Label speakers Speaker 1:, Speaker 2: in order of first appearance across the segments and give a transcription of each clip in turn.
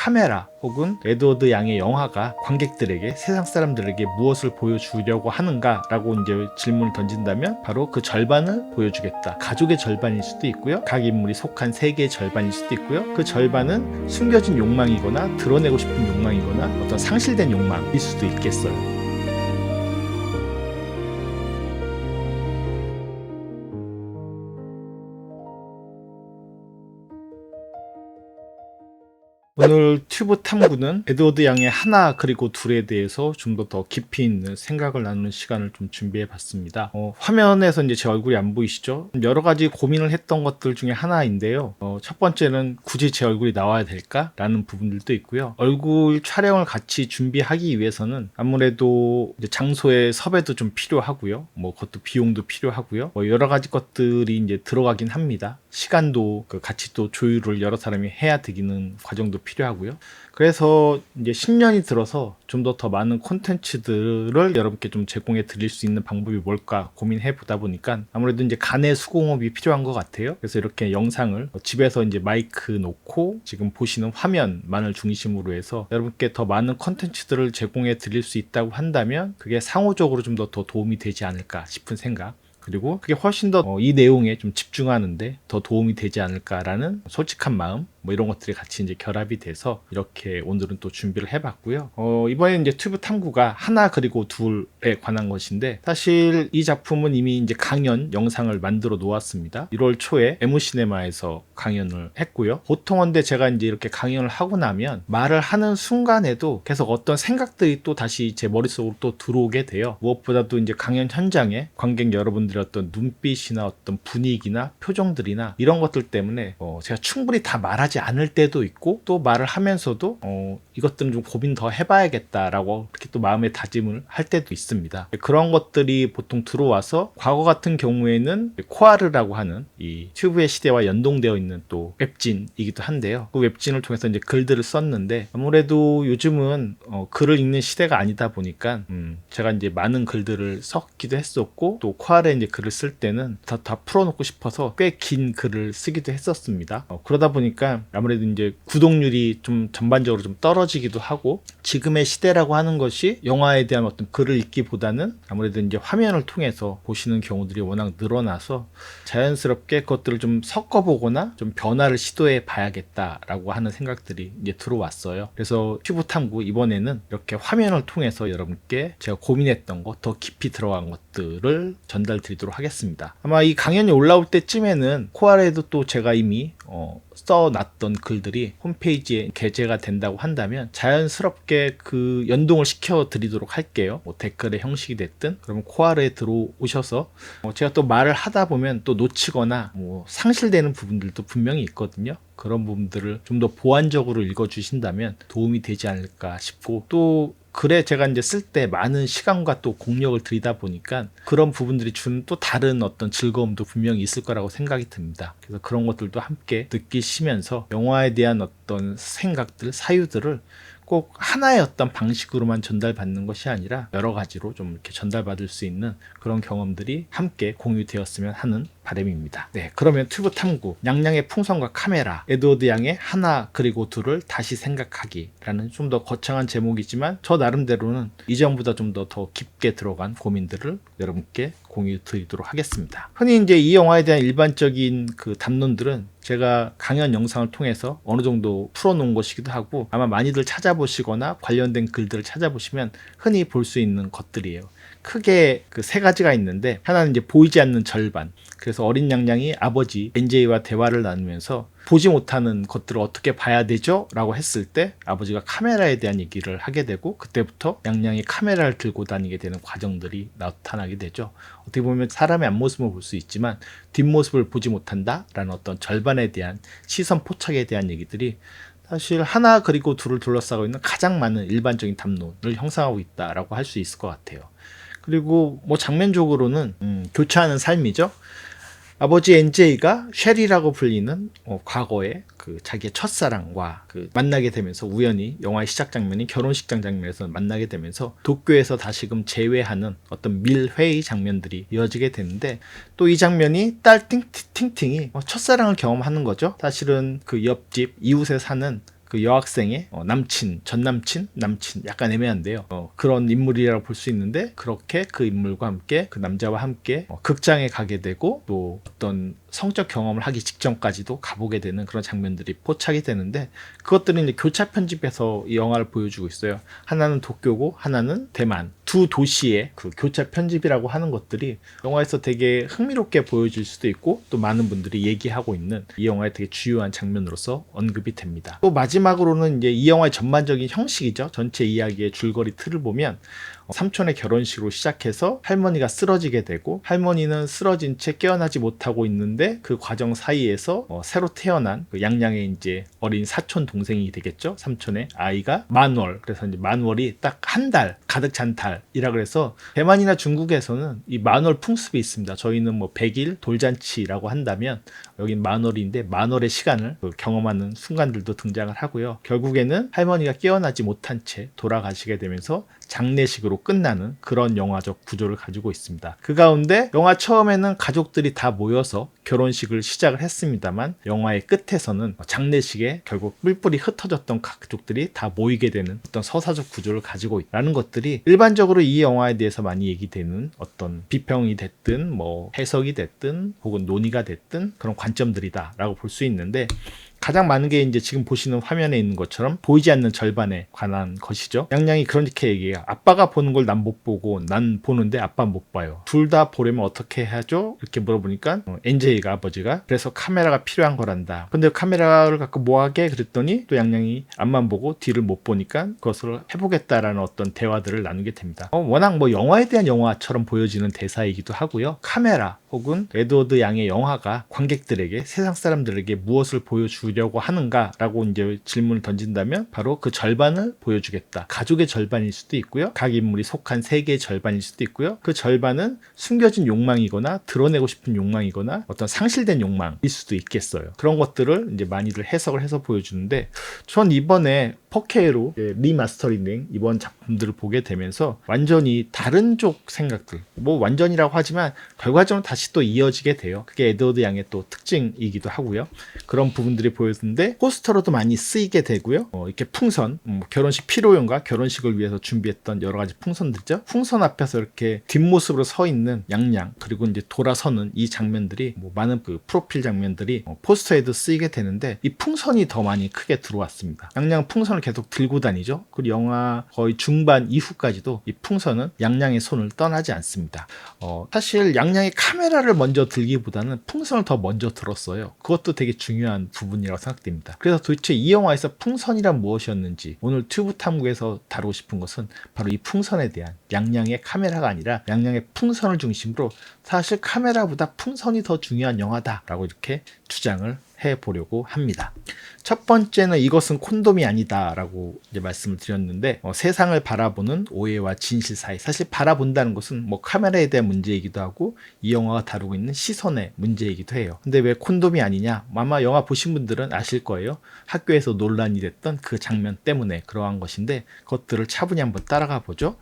Speaker 1: 카메라 혹은 에드워드 양의 영화가 관객들에게, 세상 사람들에게 무엇을 보여주려고 하는가 라고 이제 질문을 던진다면 바로 그 절반을 보여주겠다. 가족의 절반일 수도 있고요, 각 인물이 속한 세계의 절반일 수도 있고요, 그 절반은 숨겨진 욕망이거나 드러내고 싶은 욕망이거나 어떤 상실된 욕망일 수도 있겠어요. 오늘 튜브 탐구는 에드워드 양의 하나 그리고 둘에 대해서 좀 더 깊이 있는 생각을 나누는 시간을 좀 준비해 봤습니다. 화면에서 이제 제 얼굴이 안 보이시죠? 여러 가지 고민을 했던 것들 중에 하나인데요. 첫 번째는 굳이 제 얼굴이 나와야 될까? 라는 부분들도 있고요. 얼굴 촬영을 같이 준비하기 위해서는 아무래도 이제 장소의 섭외도 좀 필요하고요. 그것도 비용도 필요하고요. 여러 가지 것들이 이제 들어가긴 합니다. 시간도 같이 또 조율을 여러 사람이 해야 되기는 과정도 필요하고요. 그래서 이제 10년이 들어서 좀 더 많은 콘텐츠들을 여러분께 좀 제공해 드릴 수 있는 방법이 뭘까 고민해 보다 보니까 아무래도 이제 간의 수공업이 필요한 것 같아요. 그래서 이렇게 영상을 집에서 이제 마이크 놓고 지금 보시는 화면만을 중심으로 해서 여러분께 더 많은 콘텐츠들을 제공해 드릴 수 있다고 한다면 그게 상호적으로 좀 더 도움이 되지 않을까 싶은 생각, 그리고 그게 훨씬 더 이 내용에 좀 집중하는데 더 도움이 되지 않을까라는 솔직한 마음, 이런 것들이 같이 이제 결합이 돼서 이렇게 오늘은 또 준비를 해봤고요. 이번에는 이제 튜브 탐구가 하나 그리고 둘에 관한 것인데, 사실 이 작품은 이미 이제 강연 영상을 만들어 놓았습니다. 1월 초에 에무시네마에서 강연을 했고요. 보통 제가 이제 이렇게 강연을 하고 나면 말을 하는 순간에도 계속 어떤 생각들이 또 다시 제 머릿속으로 또 들어오게 돼요. 무엇보다도 이제 강연 현장에 관객 여러분들의 어떤 눈빛이나 어떤 분위기나 표정들이나 이런 것들 때문에 제가 충분히 다 말하지 않을 때도 있고, 또 말을 하면서도 이것들은 좀 고민 더 해봐야겠다라고 이렇게 또 마음의 다짐을 할 때도 있습니다. 그런 것들이 보통 들어와서 과거 같은 경우에는 코아르라고 하는 이 튜브의 시대와 연동되어 있는 또 웹진이기도 한데요. 그 웹진을 통해서 이제 글들을 썼는데, 아무래도 요즘은 글을 읽는 시대가 아니다 보니까 제가 이제 많은 글들을 썼기도 했었고, 또 코아르에 이제 글을 쓸 때는 다 풀어놓고 싶어서 꽤 긴 글을 쓰기도 했었습니다. 그러다 보니까 아무래도 이제 구독률이 좀 전반적으로 좀 떨어지기도 하고, 지금의 시대라고 하는 것이 영화에 대한 어떤 글을 읽기보다는 아무래도 이제 화면을 통해서 보시는 경우들이 워낙 늘어나서 자연스럽게 그것들을 좀 섞어보거나 좀 변화를 시도해 봐야겠다라고 하는 생각들이 이제 들어왔어요. 그래서 튜브 탐구 이번에는 이렇게 화면을 통해서 여러분께 제가 고민했던 것, 더 깊이 들어간 것들을 전달 드리도록 하겠습니다. 아마 이 강연이 올라올 때쯤에는 코알에도 또 제가 이미 써놨던 글들이 홈페이지에 게재가 된다고 한다면 자연스럽게 그 연동을 시켜 드리도록 할게요. 댓글의 형식이 됐든, 그러면 코알에 들어오셔서 제가 또 말을 하다 보면 또 놓치거나 상실되는 부분들도 분명히 있거든요. 그런 부분들을 좀 더 보완적으로 읽어주신다면 도움이 되지 않을까 싶고, 또 글에 제가 이제 쓸 때 많은 시간과 또 공력을 들이다 보니까 그런 부분들이 주는 또 다른 어떤 즐거움도 분명히 있을 거라고 생각이 듭니다. 그래서 그런 것들도 함께 느끼시면서 영화에 대한 어떤 생각들, 사유들을 꼭 하나의 어떤 방식으로만 전달받는 것이 아니라 여러 가지로 좀 이렇게 전달받을 수 있는 그런 경험들이 함께 공유되었으면 하는 바람입니다. 네, 그러면 튜브 탐구, 양양의 풍선과 카메라, 에드워드 양의 하나 그리고 둘을 다시 생각하기라는 좀 더 거창한 제목이지만 저 나름대로는 이전보다 좀 더 깊게 들어간 고민들을 여러분께 공유 드리도록 하겠습니다. 흔히 이제 이 영화에 대한 일반적인 그 담론들은 제가 강연 영상을 통해서 어느 정도 풀어놓은 것이기도 하고, 아마 많이들 찾아보시거나 관련된 글들을 찾아보시면 흔히 볼 수 있는 것들이에요. 크게 그 세 가지가 있는데, 하나는 이제 보이지 않는 절반. 그래서 어린 양양이 아버지 NJ와 대화를 나누면서 보지 못하는 것들을 어떻게 봐야 되죠? 라고 했을 때 아버지가 카메라에 대한 얘기를 하게 되고, 그때부터 양양이 카메라를 들고 다니게 되는 과정들이 나타나게 되죠. 어떻게 보면 사람의 앞모습을 볼 수 있지만 뒷모습을 보지 못한다 라는 어떤 절반에 대한 시선 포착에 대한 얘기들이 사실 하나 그리고 둘을 둘러싸고 있는 가장 많은 일반적인 담론을 형성하고 있다라고 할 수 있을 것 같아요. 그리고 장면적으로는 교차하는 삶이죠. 아버지 NJ가 쉘이라고 불리는 과거에 그 자기의 첫사랑과 만나게 되면서, 우연히 영화의 시작 장면이 결혼식장 장면에서 만나게 되면서 도쿄에서 다시금 재회하는 어떤 밀회의 장면들이 이어지게 되는데, 또 이 장면이 딸 팅팅이 첫사랑을 경험하는 거죠. 사실은 그 옆집 이웃에 사는 그 여학생의 남친, 전 남친, 남친 약간 애매한데요. 그런 인물이라고 볼 수 있는데 그렇게 그 인물과 함께 그 남자와 함께 극장에 가게 되고 또 어떤 성적 경험을 하기 직전까지도 가보게 되는 그런 장면들이 포착이 되는데 그것들은 이제 교차 편집해서 이 영화를 보여주고 있어요. 하나는 도쿄고 하나는 대만. 두 도시의 그 교차 편집이라고 하는 것들이 영화에서 되게 흥미롭게 보여질 수도 있고 또 많은 분들이 얘기하고 있는 이 영화의 되게 주요한 장면으로서 언급이 됩니다. 또 마지막으로는 이제 이 영화의 전반적인 형식이죠. 전체 이야기의 줄거리 틀을 보면 삼촌의 결혼식으로 시작해서 할머니가 쓰러지게 되고 할머니는 쓰러진 채 깨어나지 못하고 있는데 그 과정 사이에서 새로 태어난 그 양양의 이제 어린 사촌 동생이 되겠죠. 삼촌의 아이가 만월. 그래서 이제 만월이 딱 한 달 가득 찬 달이라 그래서 대만이나 중국에서는 이 만월 풍습이 있습니다. 저희는 뭐 100일 돌잔치라고 한다면 여긴 만월인데 만월의 시간을 경험하는 순간들도 등장을 하고요. 결국에는 할머니가 깨어나지 못한 채 돌아가시게 되면서 장례식으로 끝나는 그런 영화적 구조를 가지고 있습니다. 그 가운데 영화 처음에는 가족들이 다 모여서 결혼식을 시작을 했습니다만 영화의 끝에서는 장례식에 결국 뿔뿔이 흩어졌던 가족들이 다 모이게 되는 어떤 서사적 구조를 가지고 있다는 것들이 일반적으로 이 영화에 대해서 많이 얘기되는 어떤 비평이 됐든 뭐 해석이 됐든 혹은 논의가 됐든 그런 관점들이다 라고 볼 수 있는데 가장 많은 게 이제 지금 보시는 화면에 있는 것처럼 보이지 않는 절반에 관한 것이죠. 양양이 그렇게 얘기해요. 아빠가 보는 걸 난 못 보고 난 보는데 아빠 못 봐요. 둘 다 보려면 어떻게 해야죠? 이렇게 물어보니까 NJ가 아버지가 그래서 카메라가 필요한 거란다. 근데 카메라를 갖고 뭐 하게? 그랬더니 또 양양이 앞만 보고 뒤를 못 보니까 그것을 해보겠다라는 어떤 대화들을 나누게 됩니다. 워낙 뭐 영화에 대한 영화처럼 보여지는 대사이기도 하고요. 카메라 혹은 에드워드 양의 영화가 관객들에게 세상 사람들에게 무엇을 보여주려고 하는가라고 이제 질문을 던진다면 바로 그 절반을 보여주겠다. 가족의 절반일 수도 있고요. 각 인물이 속한 세계의 절반일 수도 있고요. 그 절반은 숨겨진 욕망이거나 드러내고 싶은 욕망이거나 어떤 상실된 욕망일 수도 있겠어요. 그런 것들을 이제 많이들 해석을 해서 보여주는데 전 이번에 4K로 리마스터링된 이번 작품들을 보게 되면서 완전히 다른 쪽 생각들 뭐 완전이라고 하지만 결과적으로 다시 또 이어지게 돼요. 그게 에드워드 양의 또 특징이기도 하고요. 그런 부분들이 보여지는데 포스터로도 많이 쓰이게 되고요. 이렇게 풍선 결혼식 피로연과 결혼식을 위해서 준비했던 여러 가지 풍선들이죠. 풍선 앞에서 이렇게 뒷모습으로 서 있는 양양 그리고 이제 돌아서는 이 장면들이 많은 그 프로필 장면들이 포스터에도 쓰이게 되는데 이 풍선이 더 많이 크게 들어왔습니다. 양양 풍선을 계속 들고 다니죠. 그리고 영화 거의 중반 이후까지도 이 풍선은 양양의 손을 떠나지 않습니다. 사실 양양이 카메라를 먼저 들기보다는 풍선을 더 먼저 들었어요. 그것도 되게 중요한 부분이라고 생각됩니다. 그래서 도대체 이 영화에서 풍선이란 무엇이었는지 오늘 튜브 탐구에서 다루고 싶은 것은 바로 이 풍선에 대한 양양의 카메라가 아니라 양양의 풍선을 중심으로 사실 카메라보다 풍선이 더 중요한 영화다라고 이렇게 주장을 해보려고 합니다. 첫 번째는 이것은 콘돔이 아니다 라고 이제 말씀을 드렸는데 세상을 바라보는 오해와 진실 사이 사실 바라본다는 것은 카메라에 대한 문제이기도 하고 이 영화가 다루고 있는 시선의 문제이기도 해요. 근데 왜 콘돔이 아니냐? 아마 영화 보신 분들은 아실 거예요. 학교에서 논란이 됐던 그 장면 때문에 그러한 것인데 그것들을 차분히 한번 따라가 보죠.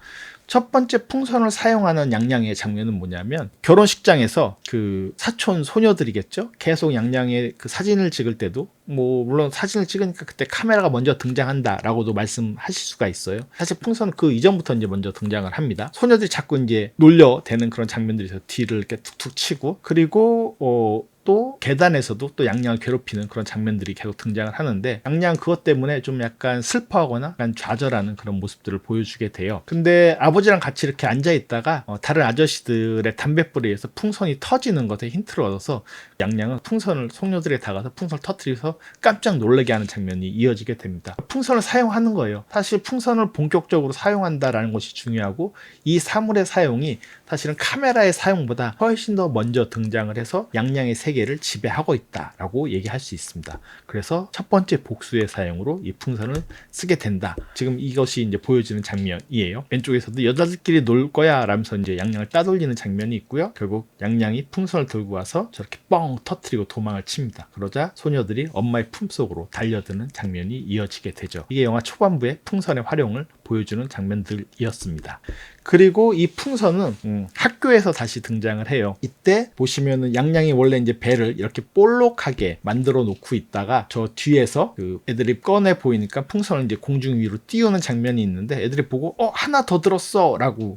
Speaker 1: 첫 번째 풍선을 사용하는 양양의 장면은 뭐냐면 결혼식장에서 그 사촌 소녀들이겠죠. 계속 양양의 그 사진을 찍을 때도 물론 사진을 찍으니까 그때 카메라가 먼저 등장한다라고도 말씀하실 수가 있어요. 사실 풍선은 그 이전부터 이제 먼저 등장을 합니다. 소녀들이 자꾸 이제 놀려대는 그런 장면들이 있어요. 뒤를 이렇게 툭툭 치고 그리고 또 계단에서도 또 양양을 괴롭히는 그런 장면들이 계속 등장을 하는데 양양 그것 때문에 좀 약간 슬퍼하거나 약간 좌절하는 그런 모습들을 보여주게 돼요. 근데 아버지랑 같이 이렇게 앉아있다가 다른 아저씨들의 담뱃불에 의해서 풍선이 터지는 것에 힌트를 얻어서 양양은 풍선을 속녀들에 다가서 풍선을 터뜨려서 깜짝 놀라게 하는 장면이 이어지게 됩니다. 풍선을 사용하는 거예요. 사실 풍선을 본격적으로 사용한다라는 것이 중요하고 이 사물의 사용이 사실은 카메라의 사용보다 훨씬 더 먼저 등장을 해서 양양의 세계를 지배하고 있다라고 얘기할 수 있습니다. 그래서 첫 번째 복수의 사용으로 이 풍선을 쓰게 된다. 지금 이것이 이제 보여지는 장면이에요. 왼쪽에서도 여자들끼리 놀 거야 라면서 이제 양양을 따돌리는 장면이 있고요. 결국 양양이 풍선을 들고 와서 저렇게 뻥 터뜨리고 도망을 칩니다. 그러자 소녀들이 엄마의 품속으로 달려드는 장면이 이어지게 되죠. 이게 영화 초반부의 풍선의 활용을 보여주는 장면들이었습니다. 그리고 이 풍선은 학교에서 다시 등장을 해요. 이때 보시면은 양양이 원래 이제 배를 이렇게 볼록하게 만들어 놓고 있다가 저 뒤에서 그 애들이 꺼내 보이니까 풍선을 이제 공중 위로 띄우는 장면이 있는데 애들이 보고 하나 더 들었어 라고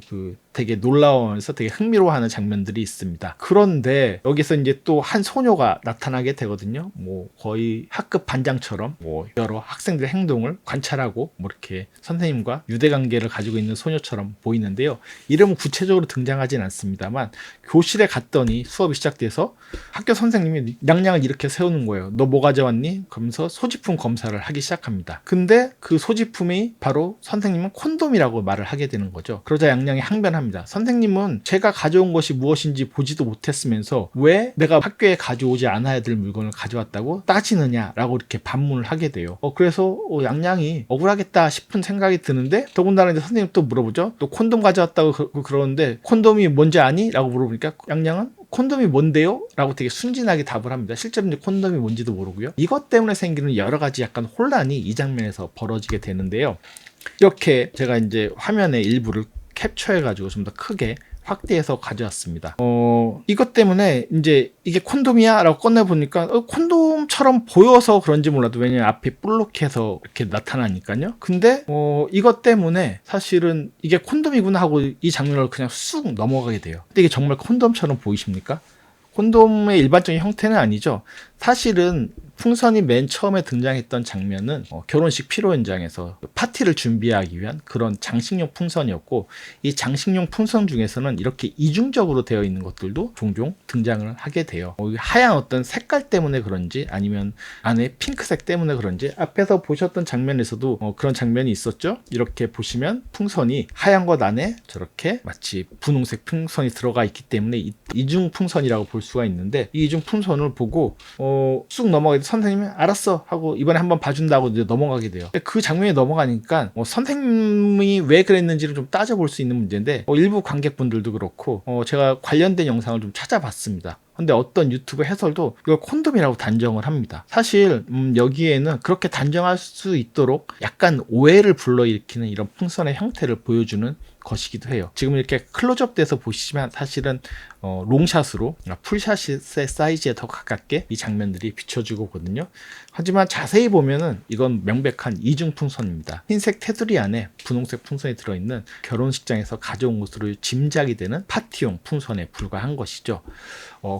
Speaker 1: 되게 놀라워하면서 되게 흥미로워하는 장면들이 있습니다. 그런데 여기서 이제 또 한 소녀가 나타나게 되거든요. 뭐 거의 학급 반장처럼 뭐 여러 학생들의 행동을 관찰하고 뭐 이렇게 선생님과 유대관계를 가지고 있는 소녀처럼 보이는데요. 이름은 구체적으로 등장하진 않습니다만 교실에 갔더니 수업이 시작돼서 학교 선생님이 냥냥을 이렇게 세우는 거예요. 너 뭐 가져왔니? 그러면서 소지품 검사를 하기 시작합니다. 근데 그 소지품이 바로 선생님은 콘돔이라고 말을 하게 되는 거죠. 그러자 양양이 항변합니다. 선생님은 제가 가져온 것이 무엇인지 보지도 못했으면서 왜 내가 학교에 가져오지 않아야 될 물건을 가져왔다고 따지느냐라고 이렇게 반문을 하게 돼요. 그래서 양양이 억울하겠다 싶은 생각이 드는데 더군다나 이제 선생님 또 물어보죠. 또 콘돔 가져왔다고 그러는데 콘돔이 뭔지 아니? 라고 물어보니까 양양은 콘돔이 뭔데요? 라고 되게 순진하게 답을 합니다. 실제로 이제 콘돔이 뭔지도 모르고요. 이것 때문에 생기는 여러 가지 약간 혼란이 이 장면에서 벌어지게 되는데요. 이렇게 제가 이제 화면의 일부를 캡처해가지고 좀 더 크게 확대해서 가져왔습니다. 이것 때문에 이제 이게 콘돔이야? 라고 꺼내보니까 콘돔처럼 보여서 그런지 몰라도 왜냐면 앞이 볼록해서 이렇게 나타나니까요. 근데 이것 때문에 사실은 이게 콘돔이구나 하고 이 장면을 그냥 쑥 넘어가게 돼요. 근데 이게 정말 콘돔처럼 보이십니까? 콘돔의 일반적인 형태는 아니죠. 사실은 풍선이 맨 처음에 등장했던 장면은 결혼식 피로 현장에서 파티를 준비하기 위한 그런 장식용 풍선이었고 이 장식용 풍선 중에서는 이렇게 이중적으로 되어 있는 것들도 종종 등장을 하게 돼요. 하얀 어떤 색깔 때문에 그런지 아니면 안에 핑크색 때문에 그런지 앞에서 보셨던 장면에서도 그런 장면이 있었죠. 이렇게 보시면 풍선이 하얀 것 안에 저렇게 마치 분홍색 풍선이 들어가 있기 때문에 이중 풍선이라고 볼 수가 있는데 이 이중 풍선을 보고 쑥 넘어가게 돼 선생님이 알았어 하고 이번에 한번 봐준다고 이제 넘어가게 돼요. 그 장면이 넘어가니까 선생님이 왜 그랬는지를 좀 따져볼 수 있는 문제인데 일부 관객분들도 그렇고 제가 관련된 영상을 좀 찾아봤습니다. 근데 어떤 유튜브 해설도 이걸 콘돔이라고 단정을 합니다. 사실 여기에는 그렇게 단정할 수 있도록 약간 오해를 불러일으키는 이런 풍선의 형태를 보여주는 것이기도 해요. 지금 이렇게 클로즈업 돼서 보시면 사실은 롱샷으로 풀샷의 사이즈에 더 가깝게 이 장면들이 비춰지고 거든요. 하지만 자세히 보면은 이건 명백한 이중 풍선입니다. 흰색 테두리 안에 분홍색 풍선이 들어있는 결혼식장에서 가져온 것으로 짐작이 되는 파티용 풍선에 불과한 것이죠.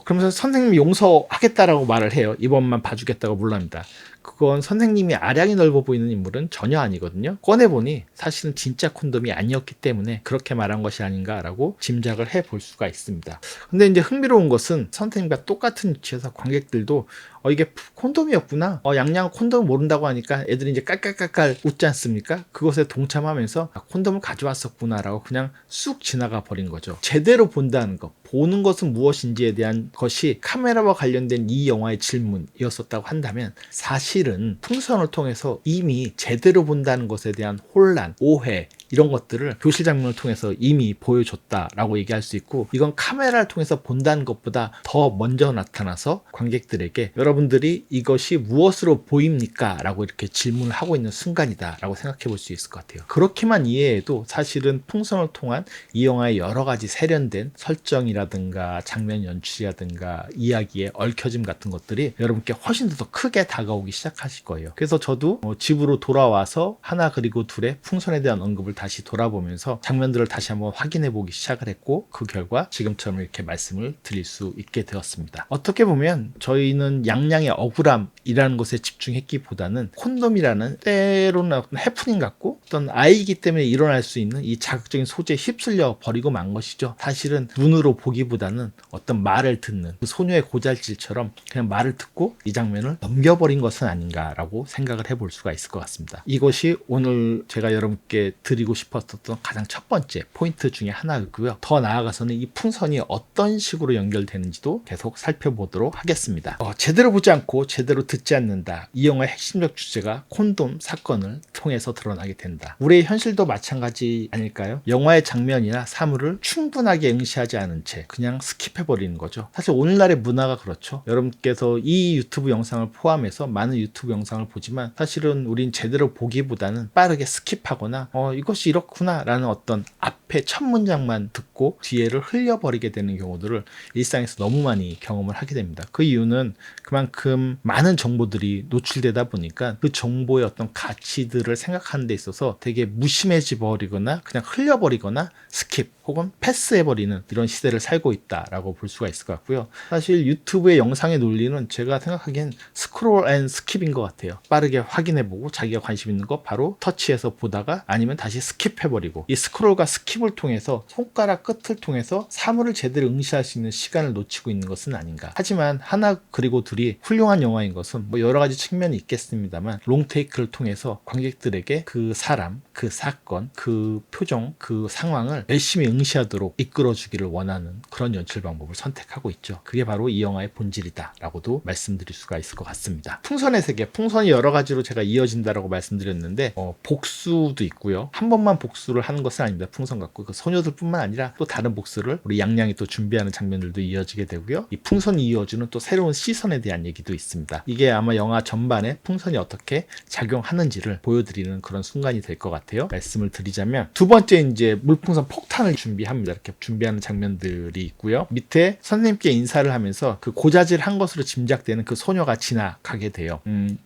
Speaker 1: 그러면서 선생님이 용서하겠다라고 말을 해요. 이번만 봐주겠다고 몰랍니다. 그건 선생님이 아량이 넓어 보이는 인물은 전혀 아니거든요. 꺼내보니 사실은 진짜 콘돔이 아니었기 때문에 그렇게 말한 것이 아닌가라고 짐작을 해볼 수가 있습니다. 근데 이제 흥미로운 것은 선생님과 똑같은 위치에서 관객들도 이게 콘돔이었구나. 양양 콘돔 모른다고 하니까 애들이 이제 깔깔깔깔 웃지 않습니까? 그것에 동참하면서 콘돔을 가져왔었구나라고 그냥 쑥 지나가 버린 거죠. 제대로 본다는 것, 보는 것은 무엇인지에 대한 것이 카메라와 관련된 이 영화의 질문이었었다고 한다면 사실은 풍선을 통해서 이미 제대로 본다는 것에 대한 혼란, 오해 이런 것들을 교실 장면을 통해서 이미 보여줬다라고 얘기할 수 있고 이건 카메라를 통해서 본다는 것보다 더 먼저 나타나서 관객들에게 여러분들이 이것이 무엇으로 보입니까? 라고 이렇게 질문을 하고 있는 순간이다 라고 생각해 볼 수 있을 것 같아요. 그렇게만 이해해도 사실은 풍선을 통한 이 영화의 여러 가지 세련된 설정이라든가 장면 연출이라든가 이야기의 얽혀짐 같은 것들이 여러분께 훨씬 더 크게 다가오기 시작하실 거예요. 그래서 저도 집으로 돌아와서 하나 그리고 둘의 풍선에 대한 언급을 다시 돌아보면서 장면들을 다시 한번 확인해 보기 시작을 했고 그 결과 지금처럼 이렇게 말씀을 드릴 수 있게 되었습니다. 어떻게 보면 저희는 양양의 억울함이라는 것에 집중했기보다는 콘돔이라는 때로는 어떤 해프닝 같고 어떤 아이이기 때문에 일어날 수 있는 이 자극적인 소재에 휩쓸려 버리고 만 것이죠. 사실은 눈으로 보기보다는 어떤 말을 듣는 그 소녀의 고잘질처럼 그냥 말을 듣고 이 장면을 넘겨버린 것은 아닌가라고 생각을 해볼 수가 있을 것 같습니다. 이것이 오늘 제가 여러분께 드리고 싶었던 가장 첫 번째 포인트 중에 하나였고요. 더 나아가서는 이 풍선이 어떤 식으로 연결되는지도 계속 살펴보도록 하겠습니다. 제대로 보지 않고 제대로 듣지 않는다. 이 영화의 핵심적 주제가 콘돔 사건을 통해서 드러나게 된다. 우리의 현실도 마찬가지 아닐까요? 영화의 장면이나 사물을 충분하게 응시하지 않은 채 그냥 스킵해버리는 거죠. 사실 오늘날의 문화가 그렇죠. 여러분께서 이 유튜브 영상을 포함해서 많은 유튜브 영상을 보지만 사실은 우린 제대로 보기보다는 빠르게 스킵하거나 이거 이것이 이렇구나라는 어떤 앞에 첫 문장만 듣고 뒤에를 흘려버리게 되는 경우들을 일상에서 너무 많이 경험을 하게 됩니다. 그 이유는 그만큼 많은 정보들이 노출되다 보니까 그 정보의 어떤 가치들을 생각하는 데 있어서 되게 무심해져 버리거나 그냥 흘려버리거나 스킵 혹은 패스해버리는 이런 시대를 살고 있다라고 볼 수가 있을 것 같고요. 사실 유튜브의 영상의 논리는 제가 생각하기엔 스크롤 앤 스킵인 것 같아요. 빠르게 확인해보고 자기가 관심 있는 거 바로 터치해서 보다가 아니면 다시 스킵해버리고, 이 스크롤과 스킵을 통해서 손가락 끝을 통해서 사물을 제대로 응시할 수 있는 시간을 놓치고 있는 것은 아닌가. 하지만 하나 그리고 둘이 훌륭한 영화인 것은 뭐 여러 가지 측면이 있겠습니다만 롱테이크를 통해서 관객들에게 그 사람, 그 사건, 그 표정, 그 상황을 열심히 응시하도록 이끌어주기를 원하는 그런 연출 방법을 선택하고 있죠. 그게 바로 이 영화의 본질이다 라고도 말씀드릴 수가 있을 것 같습니다. 풍선의 세계, 풍선이 여러 가지로 제가 이어진다라고 말씀드렸는데 복수도 있고요. 한 번만 복수를 하는 것은 아닙니다. 풍선 갖고 그 소녀들뿐만 아니라 또 다른 복수를 우리 양양이 또 준비하는 장면들도 이어지게 되고요. 이 풍선이 이어주는 또 새로운 시선에 대한 얘기도 있습니다. 이게 아마 영화 전반에 풍선이 어떻게 작용하는지를 보여드리는 그런 순간이 될 것 같아요. 말씀을 드리자면 두 번째 이제 물풍선 폭탄을 준비합니다. 이렇게 준비하는 장면들이 있고요. 밑에 선생님께 인사를 하면서 그 고자질한 것으로 짐작되는 그 소녀가 지나가게 돼요.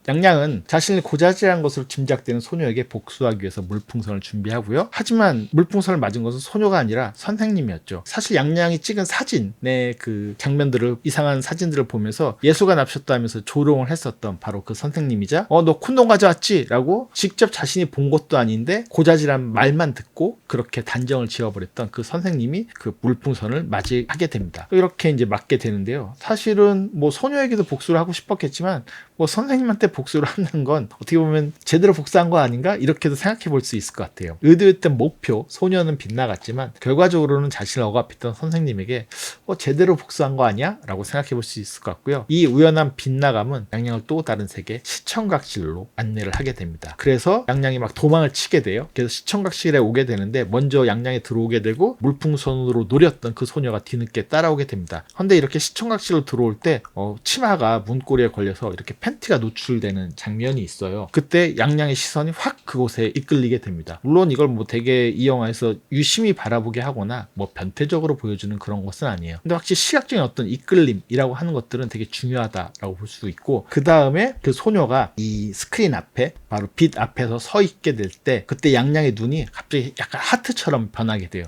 Speaker 1: 양양은 자신이 고자질한 것으로 짐작되는 소녀에게 복수하기 위해서 물풍선을 준비하고요. 하지만 물풍선을 맞은 것은 소녀가 아니라 선생님이었죠. 사실 양양이 찍은 사진의 그 장면들을, 이상한 사진들을 보면서 예수가 납셨다면서 조롱을 했었던 바로 그 선생님이자 너 콘돔 가져왔지? 라고 직접 자신이 본 것도 아닌데 고자질한 말만 듣고 그렇게 단정을 지어버렸던 그 선생님이 그 물풍선을 맞이하게 됩니다. 이렇게 이제 맞게 되는데요. 사실은 뭐 소녀에게도 복수를 하고 싶었겠지만 뭐 선생님한테 복수를 하는 건 어떻게 보면 제대로 복수한 거 아닌가? 이렇게도 생각해 볼 수 있을 것 같아요. 의도했던 목표, 소녀는 빗나갔지만 결과적으로는 자신을 억압했던 선생님에게 제대로 복수한 거 아니야? 라고 생각해 볼 수 있을 것 같고요. 이 우연한 빗나감은 양양을 또 다른 세계 시청각실로 안내를 하게 됩니다. 그래서 양양이 막 도망을 치게 돼요. 그래서 시청각실에 오게 되는데 먼저 양양이 들어오게 되고 물풍선으로 노렸던 그 소녀가 뒤늦게 따라오게 됩니다. 그런데 이렇게 시청각실로 들어올 때 치마가 문고리에 걸려서 이렇게 팬티가 노출되는 장면이 있어요. 그때 양양의 시선이 확 그곳에 이끌리게 됩니다. 물론 이걸 뭐 되게 이 영화에서 유심히 바라보게 하거나 뭐 변태적으로 보여주는 그런 것은 아니에요. 근데 확실히 시각적인 어떤 이끌림이라고 하는 것들은 되게 중요하다라고 볼 수 있고, 그 다음에 그 소녀가 이 스크린 앞에 바로 빛 앞에서 서 있게 될 때 그때 양양의 눈이 갑자기 약간 하트처럼 변하게 돼요.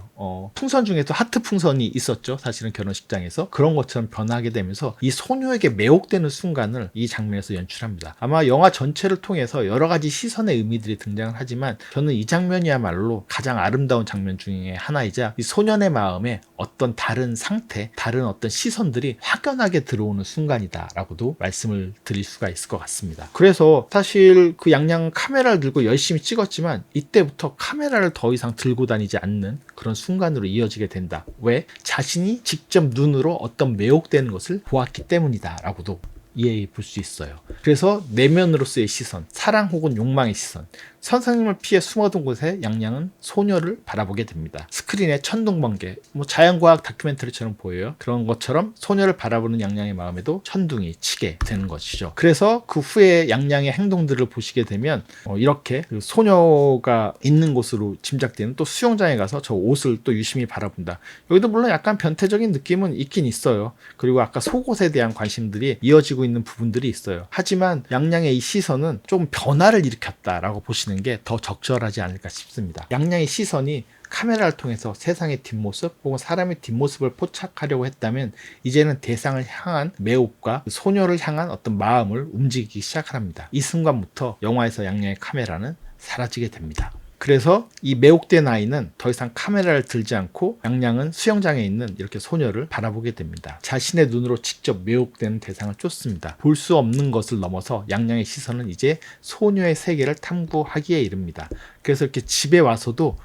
Speaker 1: 풍선 중에도 하트 풍선이 있었죠. 사실은 결혼식장에서 그런 것처럼 변하게 되면서 이 소녀에게 매혹되는 순간을 이 장면에서 연출합니다. 아마 영화 전체를 통해서 여러 가지 시선의 의미들이 등장을 하지만 저는 이 장면이야말로 가장 아름다운 장면 중에 하나이자 이 소년의 마음에 어떤 다른 상태, 다른 어떤 시선들이 확연하게 들어오는 순간이다라고도 말씀을 드릴 수가 있을 것 같습니다. 그래서 사실 그 양양 카메라를 들고 열심히 찍었지만 이때부터 카메라를 더 이상 들고 다니지 않는 그런 순간으로 이어지게 된다. 왜? 자신이 직접 눈으로 어떤 매혹되는 것을 보았기 때문이다라고도 이해해 볼 수 있어요. 그래서 내면으로서의 시선, 사랑 혹은 욕망의 시선, 선생님을 피해 숨어둔 곳에 양양은 소녀를 바라보게 됩니다. 스크린에 천둥번개, 뭐 자연과학 다큐멘터리처럼 보여요. 그런 것처럼 소녀를 바라보는 양양의 마음에도 천둥이 치게 되는 것이죠. 그래서 그 후에 양양의 행동들을 보시게 되면 이렇게 그 소녀가 있는 곳으로 짐작되는 또 수영장에 가서 저 옷을 또 유심히 바라본다. 여기도 물론 약간 변태적인 느낌은 있긴 있어요. 그리고 아까 속옷에 대한 관심들이 이어지고 있는 부분들이 있어요. 하지만 양양의 이 시선은 좀 변화를 일으켰다라고 보시는 게 더 적절하지 않을까 싶습니다. 양양의 시선이 카메라를 통해서 세상의 뒷모습 혹은 사람의 뒷모습을 포착하려고 했다면 이제는 대상을 향한 매혹과 소녀를 향한 어떤 마음을 움직이기 시작합니다. 이 순간부터 영화에서 양양의 카메라는 사라지게 됩니다. 그래서 이 매혹된 아이는 더 이상 카메라를 들지 않고 양양은 수영장에 있는 이렇게 소녀를 바라보게 됩니다. 자신의 눈으로 직접 매혹되는 대상을 쫓습니다. 볼 수 없는 것을 넘어서 양양의 시선은 이제 소녀의 세계를 탐구하기에 이릅니다. 그래서 이렇게 집에 와서도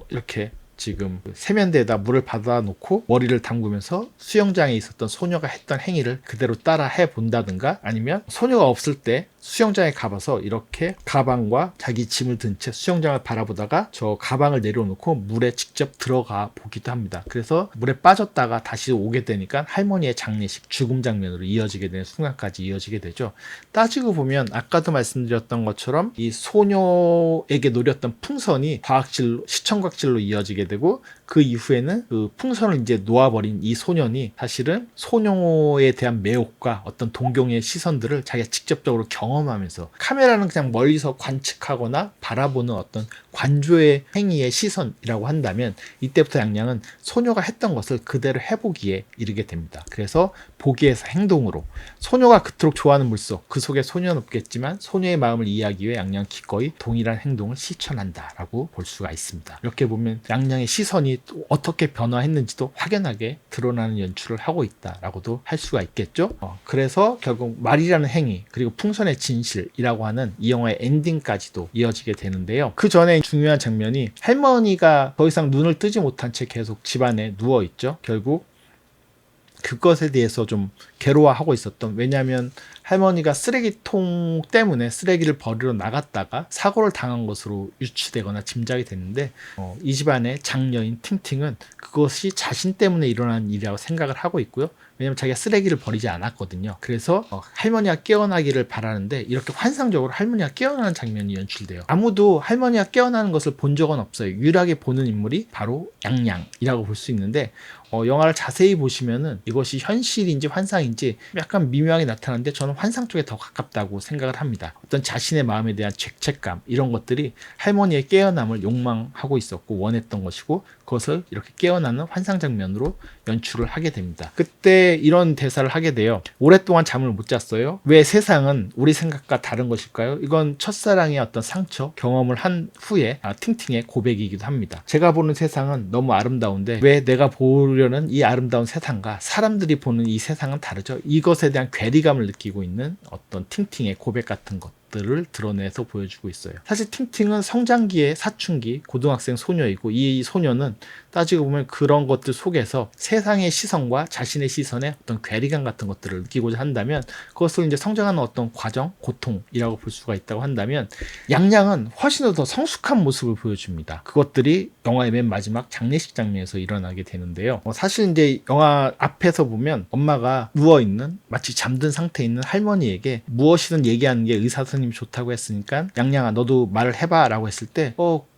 Speaker 1: 이렇게 지금 세면대에다 물을 받아 놓고 머리를 담그면서 수영장에 있었던 소녀가 했던 행위를 그대로 따라 해 본다든가, 아니면 소녀가 없을 때 수영장에 가봐서 이렇게 가방과 자기 짐을 든 채 수영장을 바라보다가 저 가방을 내려놓고 물에 직접 들어가 보기도 합니다. 그래서 물에 빠졌다가 다시 오게 되니까 할머니의 장례식, 죽음 장면으로 이어지게 되는 순간까지 이어지게 되죠. 따지고 보면 아까도 말씀드렸던 것처럼 이 소녀에게 노렸던 풍선이 과학질로, 시청각질로 이어지게 되고, 그 이후에는 그 풍선을 이제 놓아버린 이 소년이 사실은 소녀에 대한 매혹과 어떤 동경의 시선들을 자기가 직접적으로 경험하면서, 카메라는 그냥 멀리서 관측하거나 바라보는 어떤 관조의 행위의 시선이라고 한다면, 이때부터 양양은 소녀가 했던 것을 그대로 해보기에 이르게 됩니다. 그래서 보기에서 행동으로, 소녀가 그토록 좋아하는 물속, 그 속에 소녀는 없겠지만 소녀의 마음을 이해하기 위해 양양은 기꺼이 동일한 행동을 실천한다라고 볼 수가 있습니다. 이렇게 보면 양양의 시선이 또 어떻게 변화했는지도 확연하게 드러나는 연출을 하고 있다라고도 할 수가 있겠죠. 그래서 결국 말이라는 행위, 그리고 풍선의 진실이라고 하는 이 영화의 엔딩까지도 이어지게 되는데요. 그 전에 중요한 장면이, 할머니가 더 이상 눈을 뜨지 못한 채 계속 집안에 누워있죠. 결국 그것에 대해서 좀 괴로워하고 있었던, 왜냐하면 할머니가 쓰레기통 때문에 쓰레기를 버리러 나갔다가 사고를 당한 것으로 유추되거나 짐작이 됐는데, 이 집안의 장녀인 팅팅은 그것이 자신 때문에 일어난 일이라고 생각을 하고 있고요. 왜냐면 자기가 쓰레기를 버리지 않았거든요. 그래서 할머니가 깨어나기를 바라는데, 이렇게 환상적으로 할머니가 깨어나는 장면이 연출돼요. 아무도 할머니가 깨어나는 것을 본 적은 없어요. 유일하게 보는 인물이 바로 양양이라고 볼 수 있는데, 영화를 자세히 보시면은 이것이 현실인지 환상인지 약간 미묘하게 나타나는데, 저는 환상 쪽에 더 가깝다고 생각을 합니다. 어떤 자신의 마음에 대한 죄책감, 이런 것들이 할머니의 깨어남을 욕망하고 있었고 원했던 것이고, 그것을 이렇게 깨어나는 환상 장면으로 연출을 하게 됩니다. 그때 이런 대사를 하게 돼요. 오랫동안 잠을 못 잤어요. 왜 세상은 우리 생각과 다른 것일까요? 이건 첫사랑의 어떤 상처, 경험을 한 후에 팅팅의 고백이기도 합니다. 제가 보는 세상은 너무 아름다운데 왜 내가 보려는 이 아름다운 세상과 사람들이 보는 이 세상은 다르죠? 이것에 대한 괴리감을 느끼고 있는 어떤 팅팅의 고백 같은 것 들을 드러내서 보여주고 있어요. 사실 팅팅은 성장기의 사춘기 고등학생 소녀이고, 이 소녀는 따지고 보면 그런 것들 속에서 세상의 시선과 자신의 시선의 어떤 괴리감 같은 것들을 느끼고자 한다면, 그것을 이제 성장하는 어떤 과정, 고통이라고 볼 수가 있다고 한다면, 양양은 훨씬 더 성숙한 모습을 보여줍니다. 그것들이 영화의 맨 마지막 장례식 장면에서 일어나게 되는데요. 사실 이제 영화 앞에서 보면 엄마가 누워있는, 마치 잠든 상태에 있는 할머니에게 무엇이든 얘기하는 게 의사 선생님이 좋다고 했으니까, 양양아 너도 말을 해봐 라고 했을 때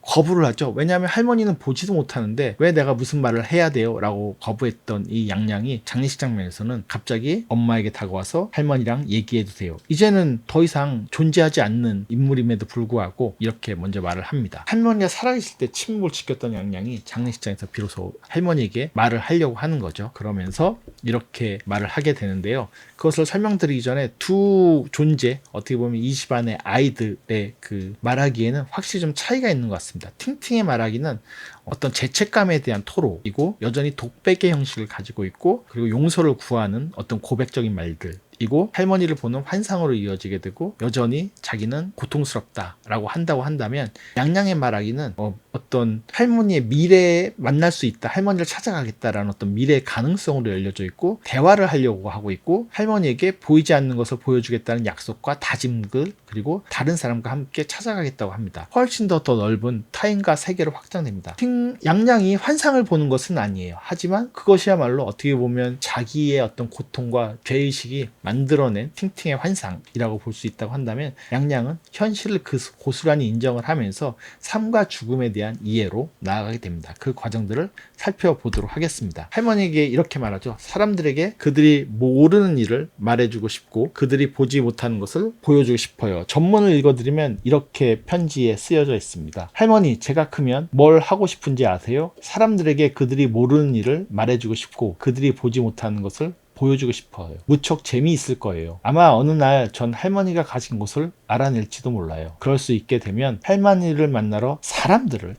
Speaker 1: 거부를 하죠. 왜냐하면 할머니는 보지도 못하는데 왜 내가 무슨 말을 해야 돼요? 라고 거부했던 이 양양이 장례식 장면에서는 갑자기 엄마에게 다가와서 할머니랑 얘기해도 돼요. 이제는 더 이상 존재하지 않는 인물임에도 불구하고 이렇게 먼저 말을 합니다. 할머니가 살아있을 때 침묵을 지켰던 양양이 장례식장에서 비로소 할머니에게 말을 하려고 하는 거죠. 그러면서 이렇게 말을 하게 되는데요. 그것을 설명드리기 전에 두 존재, 어떻게 보면 이 집안의 아이들의 그 말하기에는 확실히 좀 차이가 있는 것 같습니다. 팅팅의 말하기는 어떤 죄책감에 대한 토로이고, 여전히 독백의 형식을 가지고 있고, 그리고 용서를 구하는 어떤 고백적인 말들 이고, 할머니를 보는 환상으로 이어지게 되고, 여전히 자기는 고통스럽다라고 한다고 한다면, 양양의 말하기는 어떤 할머니의 미래에 만날 수 있다, 할머니를 찾아가겠다라는 어떤 미래의 가능성으로 열려져 있고, 대화를 하려고 하고 있고, 할머니에게 보이지 않는 것을 보여주겠다는 약속과 다짐들, 그리고 다른 사람과 함께 찾아가겠다고 합니다. 훨씬 더 넓은 타인과 세계로 확장됩니다. 양양이 환상을 보는 것은 아니에요. 하지만 그것이야말로 어떻게 보면 자기의 어떤 고통과 죄의식이 만들어낸 팅팅의 환상이라고 볼 수 있다고 한다면, 양양은 현실을 그 고스란히 인정을 하면서 삶과 죽음에 대한 이해로 나아가게 됩니다. 그 과정들을 살펴보도록 하겠습니다. 할머니에게 이렇게 말하죠. 사람들에게 그들이 모르는 일을 말해주고 싶고, 그들이 보지 못하는 것을 보여주고 싶어요. 전문을 읽어드리면 이렇게 편지에 쓰여져 있습니다. 할머니, 제가 크면 뭘 하고 싶은지 아세요? 사람들에게 그들이 모르는 일을 말해주고 싶고, 그들이 보지 못하는 것을 보여주고 싶어요. 무척 재미있을 거예요. 아마 어느 날 전 할머니가 가진 곳을 알아낼지도 몰라요. 그럴 수 있게 되면 할머니를 만나러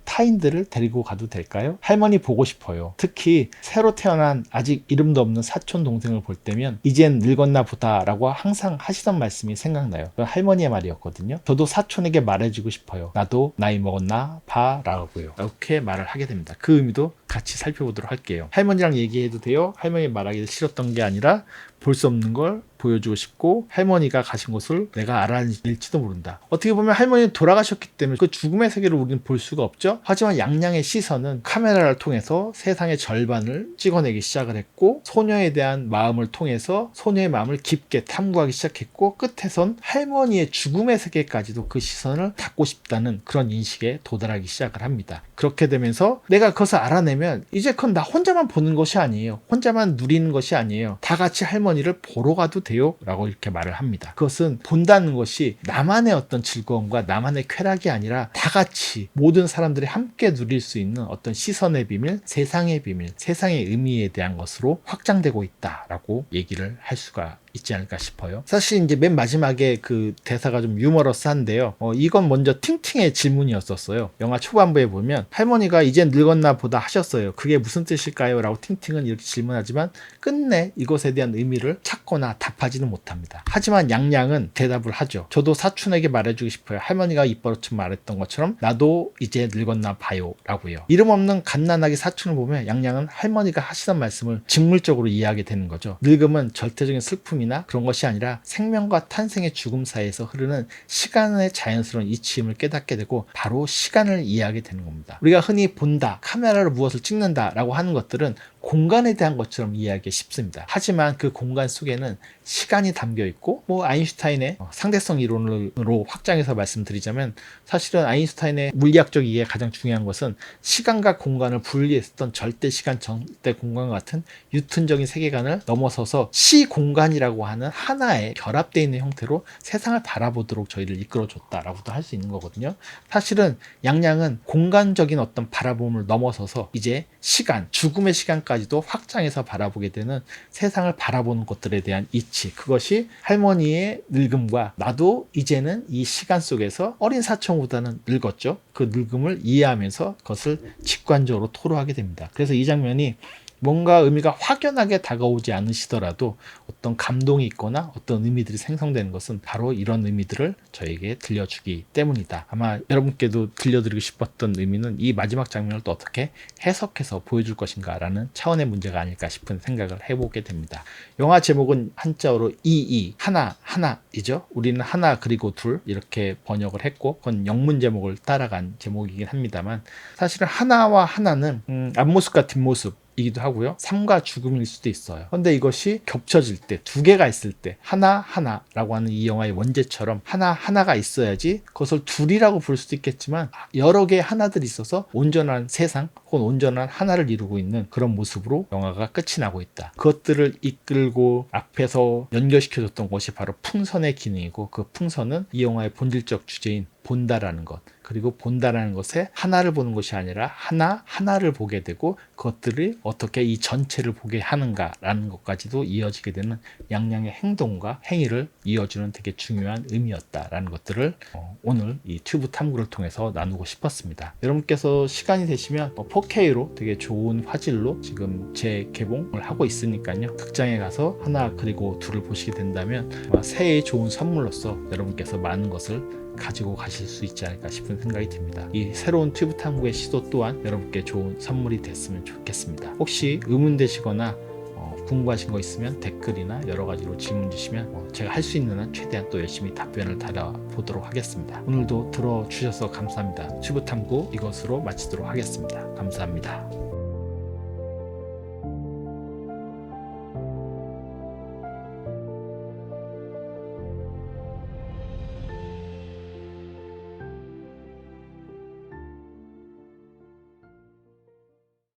Speaker 1: 타인들을 데리고 가도 될까요? 할머니 보고 싶어요. 특히 새로 태어난 아직 이름도 없는 사촌 동생을 볼 때면 이젠 늙었나 보다 라고 항상 하시던 말씀이 생각나요. 그건 할머니의 말이었거든요. 저도 사촌에게 말해주고 싶어요. 나도 나이 먹었나 봐 라고요. 이렇게 말을 하게 됩니다. 그 의미도 같이 살펴보도록 할게요. 할머니랑 얘기해도 돼요? 할머니 말하기 싫었던 게 아니라 볼 수 없는 걸 보여주고 싶고 할머니가 가신 곳을 내가 알아낼지도 모른다. 어떻게 보면 할머니는 돌아가셨기 때문에 그 죽음의 세계를 우리는 볼 수가 없죠. 하지만 양양의 시선은 카메라를 통해서 세상의 절반을 찍어내기 시작을 했고 소녀에 대한 마음을 통해서 소녀의 마음을 깊게 탐구하기 시작했고 끝에선 할머니의 죽음의 세계까지도 그 시선을 닫고 싶다는 그런 인식에 도달하기 시작을 합니다. 그렇게 되면서 내가 그것을 알아내면 이제 그건 나 혼자만 보는 것이 아니에요. 혼자만 누리는 것이 아니에요. 다 같이 할머니를 보러 가도 돼요 라고 이렇게 말을 합니다. 그것은 본다는 것이 나만의 어떤 즐거움과 나만의 쾌락이 아니라 다 같이 모든 사람들이 함께 누릴 수 있는 어떤 시선의 비밀, 세상의 비밀, 세상의 의미에 대한 것으로 확장되고 있다라고 얘기를 할 수가 있지 않을까 싶어요. 사실 이제 맨 마지막에 그 대사가 좀 유머러스한데요. 이건 먼저 팅팅의 질문이었었어요. 영화 초반부에 보면 할머니가 이젠 늙었나 보다 하셨어요. 그게 무슨 뜻일까요? 라고 팅팅은 이렇게 질문하지만 끝내 이것에 대한 의미를 찾거나 답하지는 못합니다. 하지만 양양은 대답을 하죠. 저도 사촌에게 말해주고 싶어요. 할머니가 입버릇처럼 말했던 것처럼 나도 이제 늙었나 봐요 라고요. 이름 없는 갓난아기 사촌을 보면 양양은 할머니가 하시던 말씀을 직물적으로 이해하게 되는 거죠. 늙음은 절대적인 슬픔이 그런 것이 아니라 생명과 탄생의 죽음 사이에서 흐르는 시간의 자연스러운 이치임을 깨닫게 되고 바로 시간을 이해하게 되는 겁니다. 우리가 흔히 본다, 카메라로 무엇을 찍는다 라고 하는 것들은 공간에 대한 것처럼 이해하기 쉽습니다. 하지만 그 공간 속에는 시간이 담겨 있고 아인슈타인의 상대성 이론으로 확장해서 말씀드리자면 사실은 아인슈타인의 물리학적 이해가 가장 중요한 것은 시간과 공간을 분리했었던 절대 시간, 절대 공간 같은 유튼적인 세계관을 넘어서서 시공간이라고 하는 하나의 결합되어 있는 형태로 세상을 바라보도록 저희를 이끌어줬다라고도 할 수 있는 거거든요. 사실은 양양은 공간적인 어떤 바라봄을 넘어서서 이제 시간, 죽음의 시간까지도 확장해서 바라보게 되는 세상을 바라보는 것들에 대한 이치, 그것이 할머니의 늙음과 나도 이제는 이 시간 속에서 어린 사촌보다는 늙었죠. 그 늙음을 이해하면서 그것을 직관적으로 토로하게 됩니다. 그래서 이 장면이 뭔가 의미가 확연하게 다가오지 않으시더라도 어떤 감동이 있거나 어떤 의미들이 생성되는 것은 바로 이런 의미들을 저에게 들려주기 때문이다. 아마 여러분께도 들려드리고 싶었던 의미는 이 마지막 장면을 또 어떻게 해석해서 보여줄 것인가 라는 차원의 문제가 아닐까 싶은 생각을 해보게 됩니다. 영화 제목은 한자어로 하나이죠. 우리는 하나 그리고 둘 이렇게 번역을 했고 그건 영문 제목을 따라간 제목이긴 합니다만 사실은 하나와 하나는 앞모습과 뒷모습 이기도 하고요. 삶과 죽음일 수도 있어요. 그런데 이것이 겹쳐질 때, 두 개가 있을 때 하나라고 하는 이 영화의 원제처럼 하나가 있어야지 그것을 둘이라고 부를 수도 있겠지만 여러 개의 하나들이 있어서 온전한 세상 혹은 온전한 하나를 이루고 있는 그런 모습으로 영화가 끝이 나고 있다. 그것들을 이끌고 앞에서 연결시켜줬던 것이 바로 풍선의 기능이고 그 풍선은 이 영화의 본질적 주제인 본다라는 것, 그리고 본다라는 것에 하나를 보는 것이 아니라 하나를 보게 되고 그것들이 어떻게 이 전체를 보게 하는가라는 것까지도 이어지게 되는 양양의 행동과 행위를 이어주는 되게 중요한 의미였다라는 것들을 오늘 이 튜브 탐구를 통해서 나누고 싶었습니다. 여러분께서 시간이 되시면 4K로 되게 좋은 화질로 지금 재개봉을 하고 있으니까요. 극장에 가서 하나 그리고 둘을 보시게 된다면 새해의 좋은 선물로서 여러분께서 많은 것을 가지고 가실 수 있지 않을까 싶은 생각이 듭니다. 이 새로운 튜브 탐구의 시도 또한 여러분께 좋은 선물이 됐으면 좋겠습니다. 혹시 의문되시거나 궁금하신 거 있으면 댓글이나 여러 가지로 질문 주시면 제가 할 수 있는 한 최대한 또 열심히 답변을 달아보도록 하겠습니다. 오늘도 들어주셔서 감사합니다. 튜브 탐구 이것으로 마치도록 하겠습니다. 감사합니다.